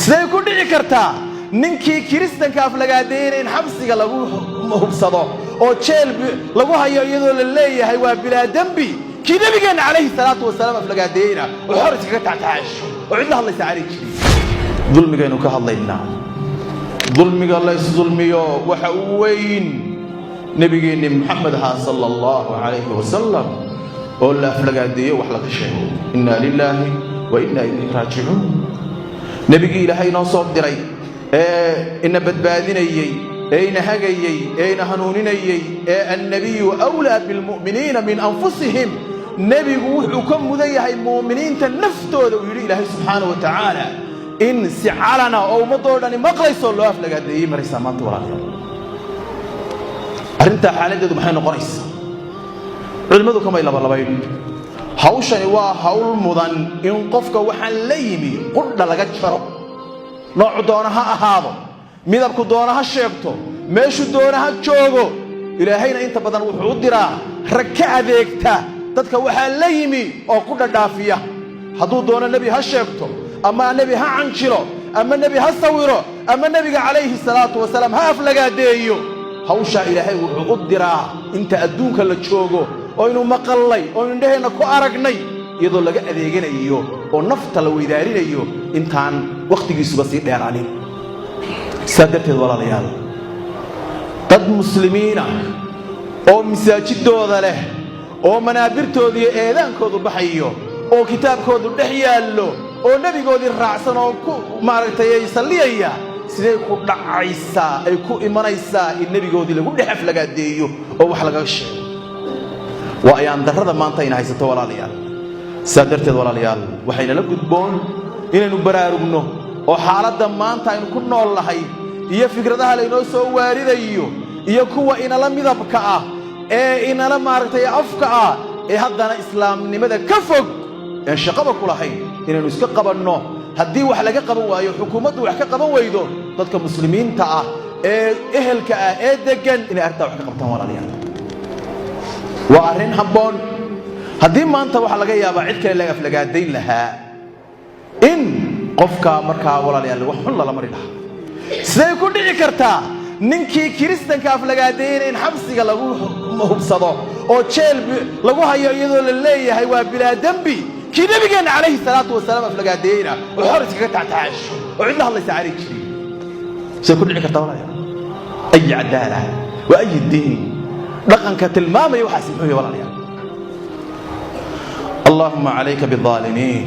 sidee ku dhici kartaa ninkii kiristanka aflagaadeeyay in xabsiga lagu hubsado oo jeel lagu hayo iyadoo la leeyahay waa bilaa dambi kii nabigeena calayhi salaatu wasalaam aflagaadeeyna oo xor iskaga taxtaasho oo cid la hadlaysa calayhi dulmigeenu ka hadlaynaa dulmiga la isdulmiyo waxa uu weyn nabigeena maxamed sallallahu alayhi wasallam oo la aflagaadeeyay wax laga sheego inna lillahi wa inna ilayhi raaji'uun nabigi ilaahay noo soo diray ina badbaadinayay ina hagayay ina hanuuninayay annabiyyu awlaa bil mu'miniina min anfusihim nabigu wuxuu ka mudan yahay mu'miniinta naftooda uu yiri ilaahay subhanahu wa ta'ala in si calana oo umadoodani maqlayso loo aflagaadeeyay maraysa maanta walaalayaal arinta xaaladeedu maxay noqonaysaa culimadu kamay labayn hawshani waa hawl mudan in qofka waxaan la yimi qudha laga jaro nooc doona ha ahaado midabku doona ha sheegto meeshu doona ha joogo ilaahayna inta badan wuxuu u diraa rag ka adeegta dadka waxaan la yimi oo ku dhadhaafiya hadduu doono nabi ha sheegto ama nabi ha canjilo ama nabi ha sawiro ama nabiga calayhi salaatu wasalaam ha aflagaadeeyo hawsha ilaahay wuxuu u diraa inta adduunka la joogo oo inuu maqallay oo indhaheena ku aragnay iyadoo laga adeeganayo oo nafta la weydaarinayo intaan waqtigiisuba sii dheeraanin sadarteed walaalayaal dad muslimiina oo masaajidooda leh oo manaabirtooda iyo eedaankoodu baxayo oo kitaabkoodu dhex yaallo oo nabigoodii raacsan oo ku maaragtay ay salliyaya sidee ku dhacaysaa ay ku imanaysaa in nabigoodii lagu dhex aflagaadeeyo oo wax laga sheego waa ayaan darrada maanta ina haysato walaalayaal sadarteed walaalayaal waxayna la gudboon inaynu baraarugno oo xaaladda maanta aynu ku nool nahay iyo fikradaha laynoo soo waaridayo iyo kuwa inala midabka ah ee inala maaragtay afka ah ee haddana islaamnimada ka fog ee shaqaba ku lahayn inaynu iska qabanno haddii wax laga qaban waayo xukuumaddu wax ka qaban weydo dadka muslimiinta ah ee ehelka ah ee degan inay arrintaa wax ka qabtaan walaalayaal waa arrin habboon haddii maanta waxa laga yaabaa cid kale laga aflagaadayn lahaa in qofka markaa walaalayaal wax xun lala mari lahaa sidee ku dhici kartaa ninkii kiristanka aflagaadeeyay in xabsiga lagu hubsado oo jeel lagu hayo iyadoo la leeyahay waa bilaa dambi kii nabigeena calayhi salaatu wasalaam aflagaadeeyna oo xor iskaga taxtaasho oo cid la hadlaysa calayhi sidee ku dhici kartaa walaalayaal ay cadaala wa ay diin dhaqanka tilmaamaya waxa si muhiim walaalayaal اللهم عليك بالظالمين